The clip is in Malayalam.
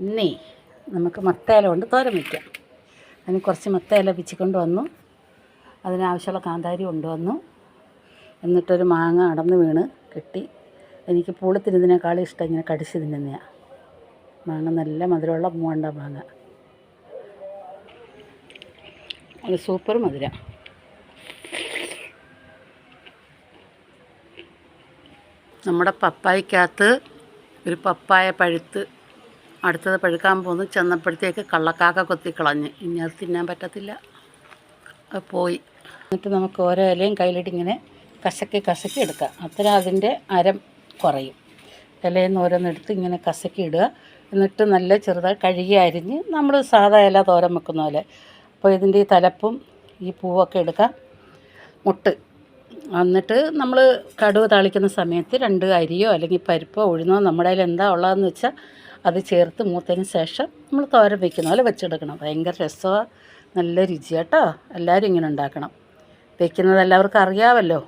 ഇന്നേ നമുക്ക് മത്തയില കൊണ്ട് തോരൻ വയ്ക്കാം. അതിന് കുറച്ച് മത്തയില പിച്ചിക്കൊണ്ട് വന്നു, അതിനാവശ്യമുള്ള കാന്താരി കൊണ്ടുവന്നു, എന്നിട്ടൊരു മാങ്ങ അടന്ന് വീണ് കിട്ടി. എനിക്ക് പൂളി തിന്നുന്നതിനേക്കാളും ഇഷ്ടം ഇങ്ങനെ കടിച്ച് തിന്നുന്നതാണ്. മാങ്ങ നല്ല മധുരമുള്ള മൂവണ്ട മാങ്ങ, അത് സൂപ്പർ മധുരം. നമ്മുടെ പപ്പായക്കകത്ത് ഒരു പപ്പായ പഴുത്ത് അടുത്തത് പഴുക്കാൻ പോകുന്നു. ചെന്നപ്പോഴത്തേക്ക് കള്ളക്കാക്ക കൊത്തിക്കളഞ്ഞ്. ഇനി അത് തിന്നാൻ പറ്റത്തില്ല, അത് പോയി. എന്നിട്ട് നമുക്ക് ഓരോ ഇലയും കയ്യിലിട്ട് ഇങ്ങനെ കസക്കി കസക്കി എടുക്കാം. അത്ര അതിൻ്റെ അരം കുറയും. ഇലയിൽ നിന്ന് ഓരോന്നെടുത്ത് ഇങ്ങനെ കസക്കി ഇടുക. എന്നിട്ട് നല്ല ചെറുതായി കഴുകി അരിഞ്ഞ് നമ്മൾ സാധാ ഇല തോരൻ വെക്കുന്ന പോലെ. അപ്പോൾ ഇതിൻ്റെ ഈ തലപ്പും ഈ പൂവൊക്കെ എടുക്കാം. മുട്ട് എന്നിട്ട് നമ്മൾ കടുക് താളിക്കുന്ന സമയത്ത് 2 അരിയോ അല്ലെങ്കിൽ പരിപ്പോ ഉഴുന്നോ നമ്മുടെ കയ്യിൽ എന്താ ഉള്ളതെന്ന് വെച്ചാൽ അത് ചേർത്ത് മൂത്തതിന് ശേഷം നമ്മൾ തോരൻ വയ്ക്കുന്ന പോലെ വെച്ചെടുക്കണം. ഭയങ്കര രസമാണ്, നല്ല രുചിയാട്ടോ. എല്ലാവരും ഇങ്ങനെ ഉണ്ടാക്കണം. വയ്ക്കുന്നത് എല്ലാവർക്കും അറിയാമല്ലോ.